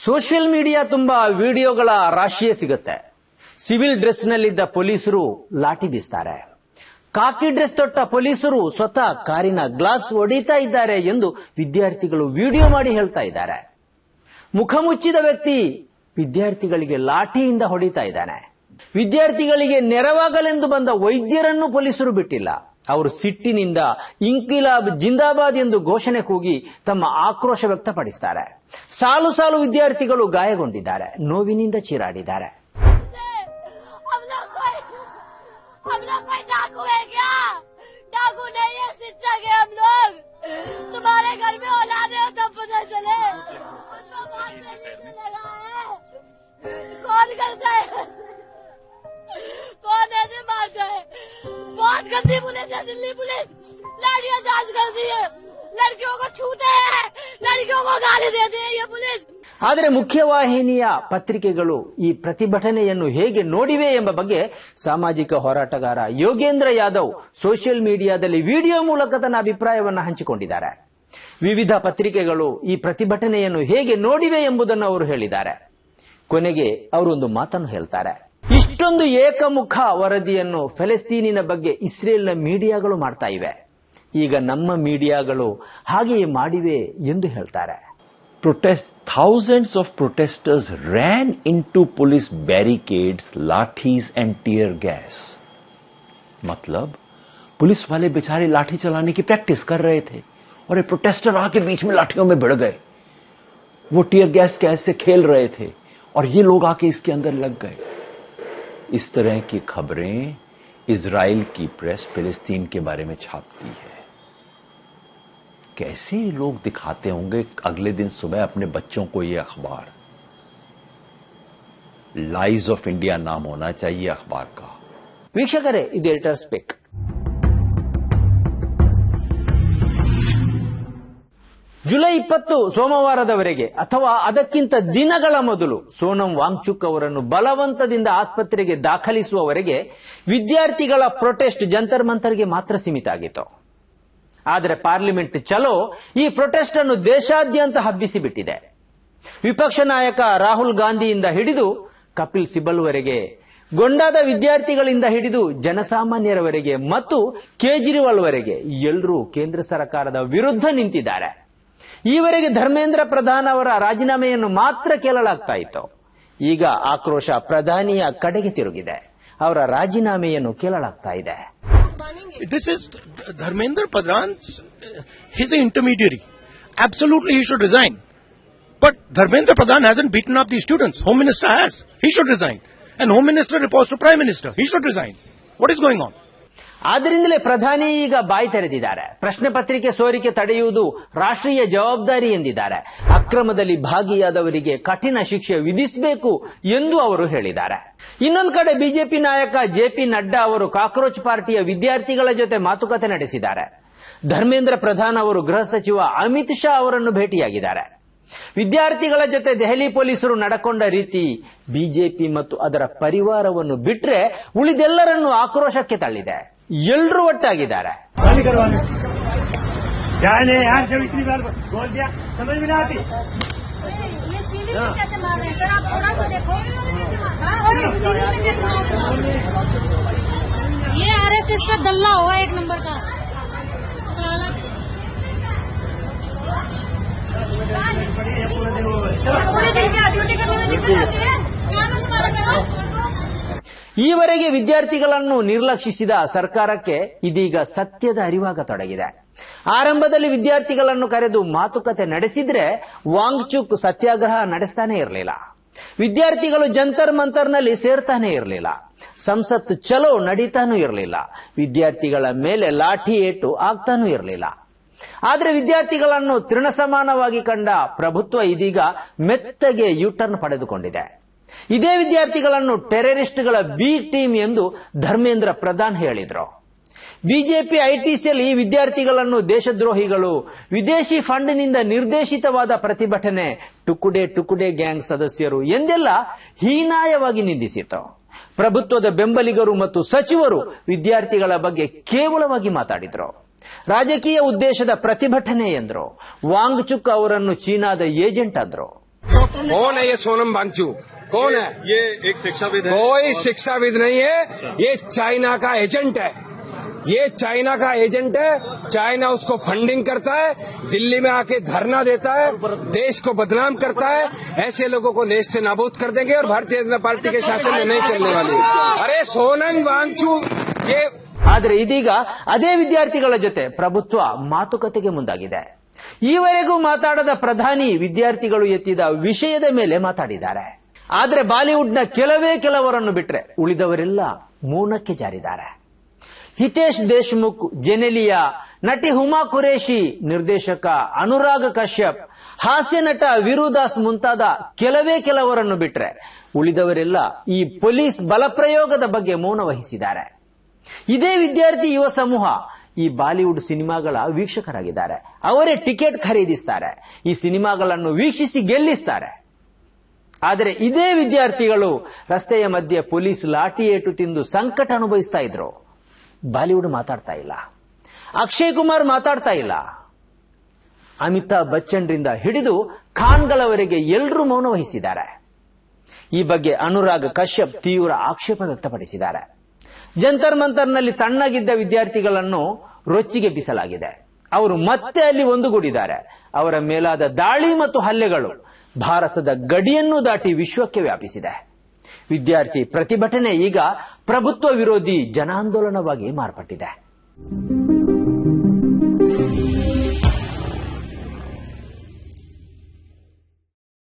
Social media ತುಂಬಾ ವಿಡಿಯೋಗಳ ರಾಶಿಯೇ ಸಿಗುತ್ತೆ. ಸಿವಿಲ್ ಡ್ರೆಸ್ನಲ್ಲಿದ್ದ ಪೊಲೀಸರು ಲಾಠಿ ಬೀಸ್ತಾರೆ. ಕಾಕಿ ಡ್ರೆಸ್ ತೊಟ್ಟ ಪೊಲೀಸರು ಸ್ವತಃ ಕಾರಿನ ಗ್ಲಾಸ್ ಹೊಡಿತಾ ಇದ್ದಾರೆ ಎಂದು ವಿದ್ಯಾರ್ಥಿಗಳು ವಿಡಿಯೋ ಮಾಡಿ ಹೇಳ್ತಾ ಇದ್ದಾರೆ. ಮುಖ ಮುಚ್ಚಿದ ವ್ಯಕ್ತಿ ವಿದ್ಯಾರ್ಥಿಗಳಿಗೆ ಲಾಠಿಯಿಂದ ಹೊಡಿತಾ ಇದ್ದಾನೆ. ವಿದ್ಯಾರ್ಥಿಗಳಿಗೆ ನೆರವಾಗಲೆಂದು ಬಂದ ವೈದ್ಯರನ್ನು ಪೊಲೀಸರು ಬಿಟ್ಟಿಲ್ಲ. ಅವರು ಸಿಟ್ಟಿನಿಂದ ಇಂಕಿಲಾಬ್ ಜಿಂದಾಬಾದ್ ಎಂದು ಘೋಷಣೆ ಕೂಗಿ ತಮ್ಮ ಆಕ್ರೋಶ ವ್ಯಕ್ತಪಡಿಸುತ್ತಾರೆ. ಸಾಲು ಸಾಲು ವಿದ್ಯಾರ್ಥಿಗಳು ಗಾಯಗೊಂಡಿದ್ದಾರೆ, ನೋವಿನಿಂದ ಚೀರಾಡಿದ್ದಾರೆ. कौन ऐसे मारता है? बहुत गंदी पुलिस है दिल्ली पुलिस. लड़कियां जांच करती है, लड़कियों को छूते हैं, लड़कियों को गाली देते हैं ये पुलिस. ಆದರೆ ಮುಖ್ಯವಾಹಿನಿಯ ಪತ್ರಿಕೆಗಳು ಈ ಪ್ರತಿಭಟನೆಯನ್ನು ಹೇಗೆ ನೋಡಿವೆ ಎಂಬ ಬಗ್ಗೆ ಸಾಮಾಜಿಕ ಹೋರಾಟಗಾರ ಯೋಗೇಂದ್ರ ಯಾದವ್ ಸೋಷಿಯಲ್ ಮೀಡಿಯಾದಲ್ಲಿ ವಿಡಿಯೋ ಮೂಲಕ ತನ್ನ ಅಭಿಪ್ರಾಯವನ್ನು ಹಂಚಿಕೊಂಡಿದ್ದಾರೆ. ವಿವಿಧ ಪತ್ರಿಕೆಗಳು ಈ ಪ್ರತಿಭಟನೆಯನ್ನು ಹೇಗೆ ನೋಡಿವೆ ಎಂಬುದನ್ನು ಅವರು ಹೇಳಿದ್ದಾರೆ. ಕೊನೆಗೆ ಅವರೊಂದು ಮಾತನ್ನು ಹೇಳ್ತಾರೆ. ಇಷ್ಟೊಂದು ಏಕಮುಖ ವರದಿಯನ್ನು ಫೆಲೆಸ್ತೀನಿನ ಬಗ್ಗೆ ಇಸ್ರೇಲ್ನ ಮೀಡಿಯಾಗಳು ಮಾಡ್ತಾ ಇವೆ. ಈಗ ನಮ್ಮ ಮೀಡಿಯಾಗಳು ಹಾಗೆಯೇ ಮಾಡಿವೆ ಎಂದು ಹೇಳ್ತಾರೆ. Thousands of protesters ran into police barricades, lathis and tear gas. मतलब पुलिस वाले बेचारे लाठी चलाने की प्रैक्टिस कर रहे थे और ये प्रोटेस्टर आके बीच में लाठियों में भिड़ गए. वो टीयर गैस कैसे खेल रहे थे और ये लोग आके इसके अंदर लग गए. इस तरह की खबरें इजराइल की प्रेस फिलिस्तीन के बारे में छापती है. कैसे लोग दिखाते होंगे अगले दिन सुबह अपने बच्चों को ये अखबार. लाइज ऑफ इंडिया नाम होना चाहिए अखबार का. ವೀಕ್ಷಕರೇ, ಇದು ಎಡಿಟರ್ಸ್ ಪಿಕ್. ಜುಲೈ 20 ಸೋಮವಾರದವರೆಗೆ ಅಥವಾ ಅದಕ್ಕಿಂತ ದಿನಗಳ ಮೊದಲು ಸೋನಂ ವಾಂಗ್ಚುಕ್ ಅವರನ್ನು ಬಲವಂತದಿಂದ ಆಸ್ಪತ್ರೆಗೆ ದಾಖಲಿಸುವವರೆಗೆ ವಿದ್ಯಾರ್ಥಿಗಳ ಪ್ರೊಟೆಸ್ಟ್ ಜಂತರ್ ಮಂತರ್ಗೆ ಮಾತ್ರ ಸೀಮಿತ ಆಗಿತ್ತು. ಆದರೆ ಪಾರ್ಲಿಮೆಂಟ್ ಚಲೋ ಈ ಪ್ರೊಟೆಸ್ಟ್ ಅನ್ನು ದೇಶಾದ್ಯಂತ ಹಬ್ಬಿಸಿಬಿಟ್ಟಿದೆ. ವಿಪಕ್ಷ ನಾಯಕ ರಾಹುಲ್ ಗಾಂಧಿಯಿಂದ ಹಿಡಿದು ಕಪಿಲ್ ಸಿಬಲ್ವರೆಗೆ, ಗೊಂಡಾದ ವಿದ್ಯಾರ್ಥಿಗಳಿಂದ ಹಿಡಿದು ಜನಸಾಮಾನ್ಯರವರೆಗೆ ಮತ್ತು ಕೇಜ್ರಿವಾಲ್ವರೆಗೆ ಎಲ್ಲರೂ ಕೇಂದ್ರ ಸರ್ಕಾರದ ವಿರುದ್ಧ ನಿಂತಿದ್ದಾರೆ. ಈವರೆಗೆ ಧರ್ಮೇಂದ್ರ ಪ್ರಧಾನ್ ಅವರ ರಾಜೀನಾಮೆಯನ್ನು ಮಾತ್ರ ಕೇಳಲಾಗ್ತಾ ಇತ್ತು. ಈಗ ಆಕ್ರೋಶ ಪ್ರಧಾನಿಯ ಕಡೆಗೆ ತಿರುಗಿದೆ. ಅವರ ರಾಜೀನಾಮೆಯನ್ನು ಕೇಳಲಾಗ್ತಾ ಇದೆ. This is Dharmendra Pradhan. He's an intermediary. Absolutely, he should resign. But Dharmendra Pradhan hasn't beaten up these students. Home Minister has. He should resign. And Home Minister reports to Prime Minister. He should resign. What is going on? ಆದ್ದರಿಂದಲೇ ಪ್ರಧಾನಿ ಈಗ ಬಾಯಿ ತೆರೆದಿದ್ದಾರೆ. ಪ್ರಶ್ನೆ ಪತ್ರಿಕೆ ಸೋರಿಕೆ ತಡೆಯುವುದು ರಾಷ್ಟ್ರೀಯ ಜವಾಬ್ದಾರಿ ಎಂದಿದ್ದಾರೆ. ಅಕ್ರಮದಲ್ಲಿ ಭಾಗಿಯಾದವರಿಗೆ ಕಠಿಣ ಶಿಕ್ಷೆ ವಿಧಿಸಬೇಕು ಎಂದು ಅವರು ಹೇಳಿದ್ದಾರೆ. ಇನ್ನೊಂದು ಕಡೆ ಬಿಜೆಪಿ ನಾಯಕ ಜೆಪಿ ನಡ್ಡಾ ಅವರು ಕಾಕ್ರೋಚ್ ಪಾರ್ಟಿಯ ವಿದ್ಯಾರ್ಥಿಗಳ ಜೊತೆ ಮಾತುಕತೆ ನಡೆಸಿದ್ದಾರೆ. ಧರ್ಮೇಂದ್ರ ಪ್ರಧಾನ್ ಅವರು ಗೃಹ ಸಚಿವ ಅಮಿತ್ ಶಾ ಅವರನ್ನು ಭೇಟಿಯಾಗಿದ್ದಾರೆ. ವಿದ್ಯಾರ್ಥಿಗಳ ಜೊತೆ ದೆಹಲಿ ಪೊಲೀಸರು ನಡಕೊಂಡ ರೀತಿ ಬಿಜೆಪಿ ಮತ್ತು ಅದರ ಪರಿವಾರವನ್ನು ಬಿಟ್ರೆ ಉಳಿದೆಲ್ಲರನ್ನು ಆಕ್ರೋಶಕ್ಕೆ ತಳ್ಳಿದೆ. ಎಲ್ಲರೂ ಒಟ್ಟಾಗಿದ್ದಾರೆ. ये आरएसएस का दल्ला हुआ एक नंबर का. पूरे दिन क्या ड्यूटी करने में दिक्कत आती है? क्या मैं तुम्हारा करूं? ಈವರೆಗೆ ವಿದ್ಯಾರ್ಥಿಗಳನ್ನು ನಿರ್ಲಕ್ಷಿಸಿದ ಸರ್ಕಾರಕ್ಕೆ ಇದೀಗ ಸತ್ಯದ ಅರಿವಾಗತೊಡಗಿದೆ. ಆರಂಭದಲ್ಲಿ ವಿದ್ಯಾರ್ಥಿಗಳನ್ನು ಕರೆದು ಮಾತುಕತೆ ನಡೆಸಿದ್ರೆ ವಾಂಗ್ಚುಕ್ ಸತ್ಯಾಗ್ರಹ ನಡೆಸ್ತಾನೆ ಇರಲಿಲ್ಲ. ವಿದ್ಯಾರ್ಥಿಗಳು ಜಂತರ್ ಮಂತರ್ನಲ್ಲಿ ಸೇರ್ತಾನೆ ಇರಲಿಲ್ಲ. ಸಂಸತ್ ಚಲೋ ನಡೀತಾನೂ ಇರಲಿಲ್ಲ. ವಿದ್ಯಾರ್ಥಿಗಳ ಮೇಲೆ ಲಾಠಿ ಏಟು ಆಗ್ತಾನೂ ಇರಲಿಲ್ಲ. ಆದರೆ ವಿದ್ಯಾರ್ಥಿಗಳನ್ನು ತೃಣಸಮಾನವಾಗಿ ಕಂಡ ಪ್ರಭುತ್ವ ಇದೀಗ ಮೆತ್ತಗೆ ಯೂಟರ್ನ್ ಪಡೆದುಕೊಂಡಿದೆ. ಇದೇ ವಿದ್ಯಾರ್ಥಿಗಳನ್ನು ಟೆರರಿಸ್ಟ್ಗಳ ಬಿ ಟೀಮ್ ಎಂದು ಧರ್ಮೇಂದ್ರ ಪ್ರಧಾನ್ ಹೇಳಿದ್ರು. ಬಿಜೆಪಿ ಐಟಿ ಸೆಲ್ ಈ ವಿದ್ಯಾರ್ಥಿಗಳನ್ನು ದೇಶದ್ರೋಹಿಗಳು, ವಿದೇಶಿ ಫಂಡ್ನಿಂದ ನಿರ್ದೇಶಿತವಾದ ಪ್ರತಿಭಟನೆ, ಟುಕುಡೆ ಗ್ಯಾಂಗ್ ಸದಸ್ಯರು ಎಂದೆಲ್ಲ ಹೀನಾಯವಾಗಿ ನಿಂದಿಸಿತು. ಪ್ರಭುತ್ವದ ಬೆಂಬಲಿಗರು ಮತ್ತು ಸಚಿವರು ವಿದ್ಯಾರ್ಥಿಗಳ ಬಗ್ಗೆ ಕೇವಲವಾಗಿ ಮಾತಾಡಿದ್ರು. ರಾಜಕೀಯ ಉದ್ದೇಶದ ಪ್ರತಿಭಟನೆ ಎಂದ್ರು. ವಾಂಗ್ಚುಕ್ ಅವರನ್ನು ಚೀನಾದ ಏಜೆಂಟ್ ಅಂದ್ರು. कौन है ये सोनम वांगचुक? कौन है ये? एक शिक्षाविद है। कोई शिक्षाविद नहीं है, ये चाइना का एजेंट है। ये चाइना का एजेंट है। चाइना उसको फंडिंग करता है, दिल्ली में आके धरना देता है, देश को बदनाम करता है। ऐसे लोगों को नेस्त नाबूद कर देंगे और भारतीय जनता पार्टी के शासन में नहीं चलने वाली। अरे सोनम वांगचुक ये ಆದರೆ ಇದೀಗ ಅದೇ ವಿದ್ಯಾರ್ಥಿಗಳ ಜೊತೆ ಪ್ರಭುತ್ವ ಮಾತುಕತೆಗೆ ಮುಂದಾಗಿದೆ. ಈವರೆಗೂ ಮಾತಾಡದ ಪ್ರಧಾನಿ ವಿದ್ಯಾರ್ಥಿಗಳು ಎತ್ತಿದ ವಿಷಯದ ಮೇಲೆ ಮಾತಾಡಿದ್ದಾರೆ. ಆದರೆ ಬಾಲಿವುಡ್ನ ಕೆಲವರನ್ನು ಬಿಟ್ರೆ ಉಳಿದವರೆಲ್ಲ ಮೌನಕ್ಕೆ ಜಾರಿದ್ದಾರೆ. ಹಿತೇಶ್ ದೇಶ್ಮುಖ್, ಜೆನೆಲಿಯಾ, ನಟಿ ಹುಮಾ ಕುರೇಶಿ, ನಿರ್ದೇಶಕ ಅನುರಾಗ್ ಕಶ್ಯಪ್, ಹಾಸ್ಯ ನಟ ವೀರುದಾಸ್ ಮುಂತಾದ ಕೆಲವರನ್ನು ಬಿಟ್ರೆ ಉಳಿದವರೆಲ್ಲ ಈ ಪೊಲೀಸ್ ಬಲಪ್ರಯೋಗದ ಬಗ್ಗೆ ಮೌನ ವಹಿಸಿದ್ದಾರೆ. ಇದೇ ವಿದ್ಯಾರ್ಥಿ ಯುವ ಸಮೂಹ ಈ ಬಾಲಿವುಡ್ ಸಿನಿಮಾಗಳ ವೀಕ್ಷಕರಾಗಿದ್ದಾರೆ. ಅವರೇ ಟಿಕೆಟ್ ಖರೀದಿಸ್ತಾರೆ, ಈ ಸಿನಿಮಾಗಳನ್ನು ವೀಕ್ಷಿಸಿ ಗೆಲ್ಲಿಸ್ತಾರೆ. ಆದರೆ ಇದೇ ವಿದ್ಯಾರ್ಥಿಗಳು ರಸ್ತೆಯ ಮಧ್ಯೆ ಪೊಲೀಸ್ ಲಾಠಿ ಏಟು ತಿಂದು ಸಂಕಟ ಅನುಭವಿಸ್ತಾ ಇದ್ರು. ಬಾಲಿವುಡ್ ಮಾತಾಡ್ತಾ ಇಲ್ಲ, ಅಕ್ಷಯ್ ಕುಮಾರ್ ಮಾತಾಡ್ತಾ ಇಲ್ಲ, ಅಮಿತಾಬ್ ಬಚ್ಚನ್ರಿಂದ ಹಿಡಿದು ಖಾನ್ಗಳವರೆಗೆ ಎಲ್ಲರೂ ಮೌನ ವಹಿಸಿದ್ದಾರೆ. ಈ ಬಗ್ಗೆ ಅನುರಾಗ್ ಕಶ್ಯಪ್ ತೀವ್ರ ಆಕ್ಷೇಪ ವ್ಯಕ್ತಪಡಿಸಿದ್ದಾರೆ. ಜಂತರ್ ಮಂತರ್ನಲ್ಲಿ ತಣ್ಣಗಿದ್ದ ವಿದ್ಯಾರ್ಥಿಗಳನ್ನು ರೊಚ್ಚಿಗೆಬ್ಬಿಸಲಾಗಿದೆ. ಅವರು ಮತ್ತೆ ಅಲ್ಲಿ ಒಂದುಗೂಡಿದ್ದಾರೆ. ಅವರ ಮೇಲಾದ ದಾಳಿ ಮತ್ತು ಹಲ್ಲೆಗಳು ಭಾರತದ ಗಡಿಯನ್ನು ದಾಟಿ ವಿಶ್ವಕ್ಕೆ ವ್ಯಾಪಿಸಿದೆ. ವಿದ್ಯಾರ್ಥಿ ಪ್ರತಿಭಟನೆ ಈಗ ಪ್ರಭುತ್ವ ವಿರೋಧಿ ಜನಾಂದೋಲನವಾಗಿ ಮಾರ್ಪಟ್ಟಿದೆ.